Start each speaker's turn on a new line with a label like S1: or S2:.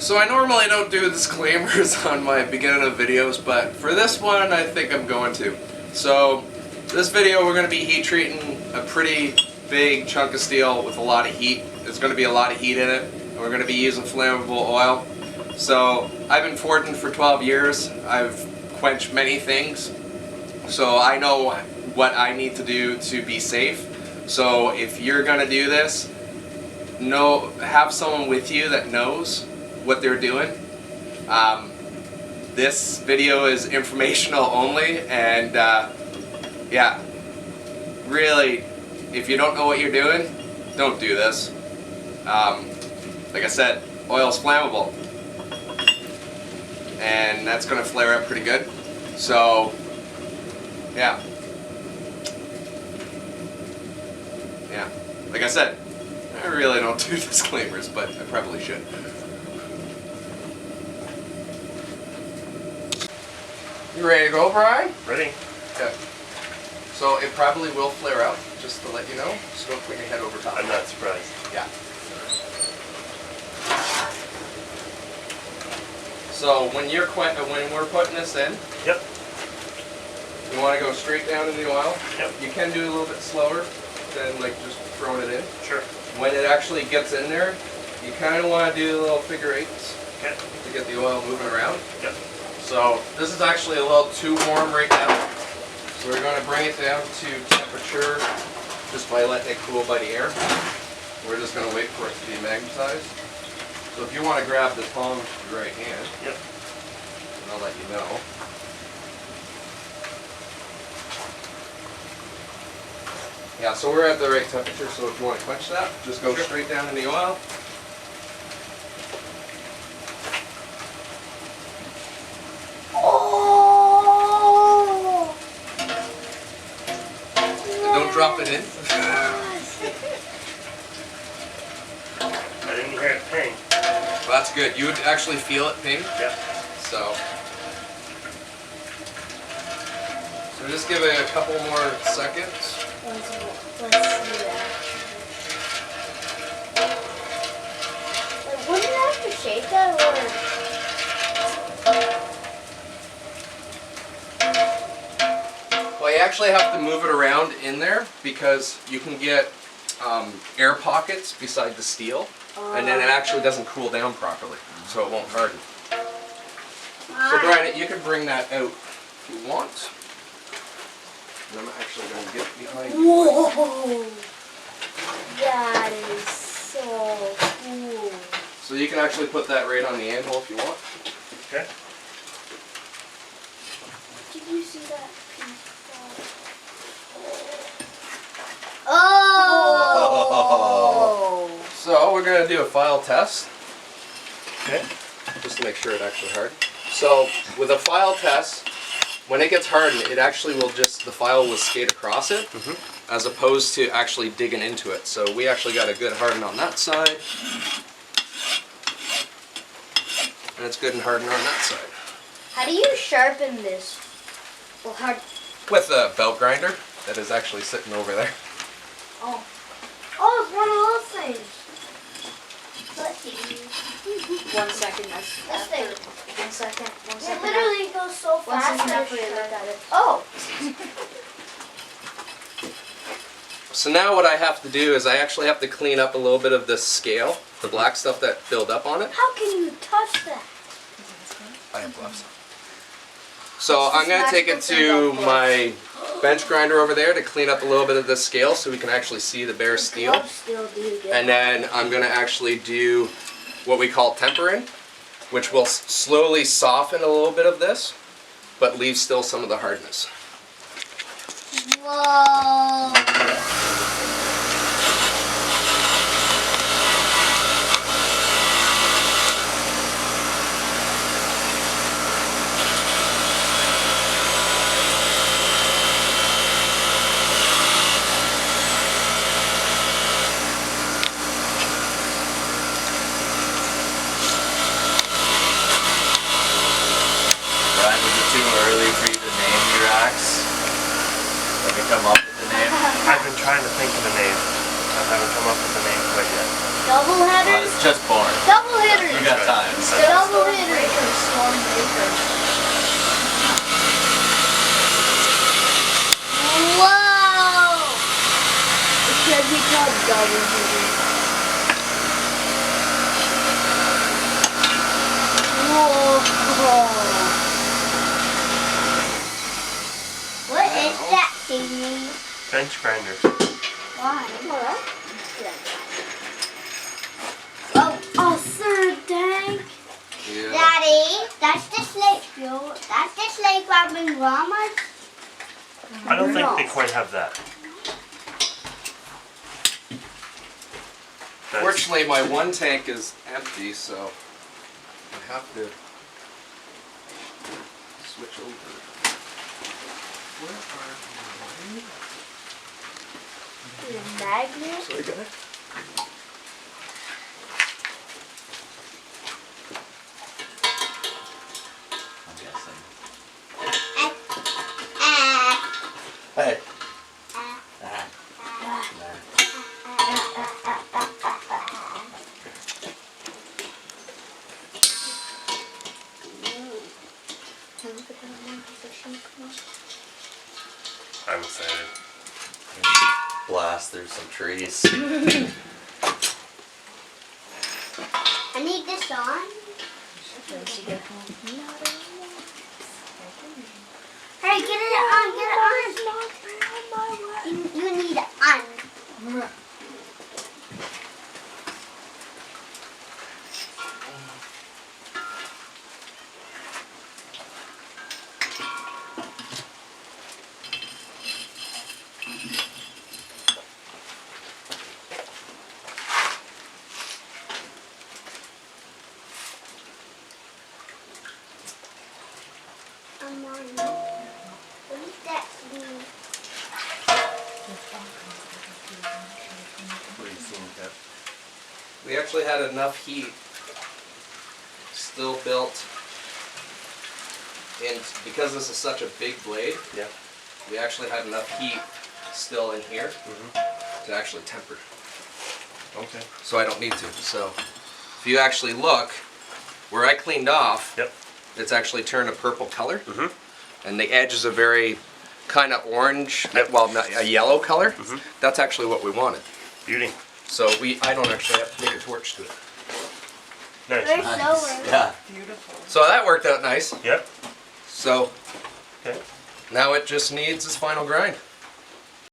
S1: So I normally don't do disclaimers on my beginning of videos, but for this one I think I'm going to. So this video we're going to be heat treating a pretty big chunk of steel with a lot of heat. There's going to be a lot of heat in it, and we're going to be using flammable oil. So I've been forging for 12 years. I've quenched many things. So I know what I need to do to be safe. So if you're going to do this, have someone with you that knows what they're doing. This video is informational only, and yeah, really, if you don't know what you're doing, don't do this. Like I said, oil's flammable, and that's going to flare up pretty good. So yeah, like I said, I really don't do disclaimers, but I probably should. You ready to go, Brian?
S2: Ready.
S1: Okay. So it probably will flare out, just to let you know. So don't put your head over top.
S2: I'm not surprised.
S1: Yeah. So when we're putting this in,
S2: Yep.
S1: you want to go straight down in the oil.
S2: Yep.
S1: You can do it a little bit slower than like just throwing it in.
S2: Sure.
S1: When it actually gets in there, you kind of want to do little figure eights to get the oil moving around.
S2: Yep.
S1: So this is actually a little too warm right now. So we're going to bring it down to temperature just by letting it cool by the air. We're just going to wait for it to be magnetized. So if you want to grab the tongs with your right hand,
S2: yep,
S1: and I'll let you know. Yeah, so we're at the right temperature, so if you want to quench that, just go straight down in the oil. Don't drop it in.
S2: I didn't hear it ping.
S1: Well, that's good. You would actually feel it ping.
S2: Yep.
S1: So just give it a couple more seconds.
S3: Let's see that. Like, wouldn't you have to shake that,
S1: Well, you actually have to move it around in there because you can get air pockets beside the steel, and then it actually doesn't cool down properly, so it won't harden. So Brian, you can bring that out if you want. And I'm actually going to get behind you.
S3: Whoa! That is so cool.
S1: So you can actually put that right on the anvil if you want.
S2: Okay.
S3: Did you see that piece? Oh!
S1: So we're going to do a file test.
S2: Okay.
S1: Just to make sure it actually hardens. So with a file test, when it gets hardened, it actually will the file will skate across it, as opposed to actually digging into it. So we actually got a good harden on that side, and it's good and hardened on that side.
S3: How do you sharpen this? Well,
S1: With a belt grinder that is actually sitting over there.
S3: Oh, it's one of those things. 1 second. That's after. 1 second. 1 second. It literally goes so fast. 1 second after you look at it. Oh.
S1: So now what I have to do is I actually have to clean up a little bit of this scale, the black stuff that filled up on it.
S3: How can you touch that?
S1: I have gloves. So I'm going to take it to my bench grinder over there to clean up a little bit of this scale so we can actually see the bare steel. And then I'm going to actually do what we call tempering, which will slowly soften a little bit of this, but leave still some of the hardness.
S3: Whoa!
S4: Brian, was it too early for you to name your axe? Let me come up with the name.
S2: I've been trying to think of a name. I haven't come up with a name quite yet.
S3: Double
S4: Well,
S3: headers?
S4: it's just born.
S3: Double hitters!
S4: got time.
S3: Double hitter. Storm breaker. Whoa! It should be called double hitter. Whoa! What is that thing?
S2: Bench grinder.
S3: Why? Oh, a third tank.
S1: Yeah.
S3: Daddy, that's the slate fuel. That's the slate grabbing llamas.
S2: I don't think they quite have that. That's,
S1: Fortunately, my one tank is empty, so I have to switch over. Where are
S3: The magnet.
S1: Sorry, guys.
S4: I'm guessing.
S3: Uh,
S4: Hey.
S2: I'm excited.
S4: Blast through some trees.
S3: I need this on. Hey, get it on, get it on. You need it on. I'm on. What does that mean?
S4: What are you seeing, Kev?
S1: We actually had enough heat still built in, because this is such a big blade,
S2: Yeah.
S1: we actually had enough heat still in here to actually temper.
S2: Okay.
S1: So I don't need to. So if you actually look, where I cleaned off,
S2: Yep.
S1: it's actually turned a purple color.
S2: Mhm.
S1: And the edge is a very kind of orange, well, not a yellow color. That's actually what we wanted.
S2: Beauty.
S1: So I don't actually have to take a torch to it.
S2: Nice.
S3: Where's Lower?
S4: Yeah.
S1: So that worked out nice.
S2: Yep.
S1: So
S2: Okay.
S1: now it just needs its final grind.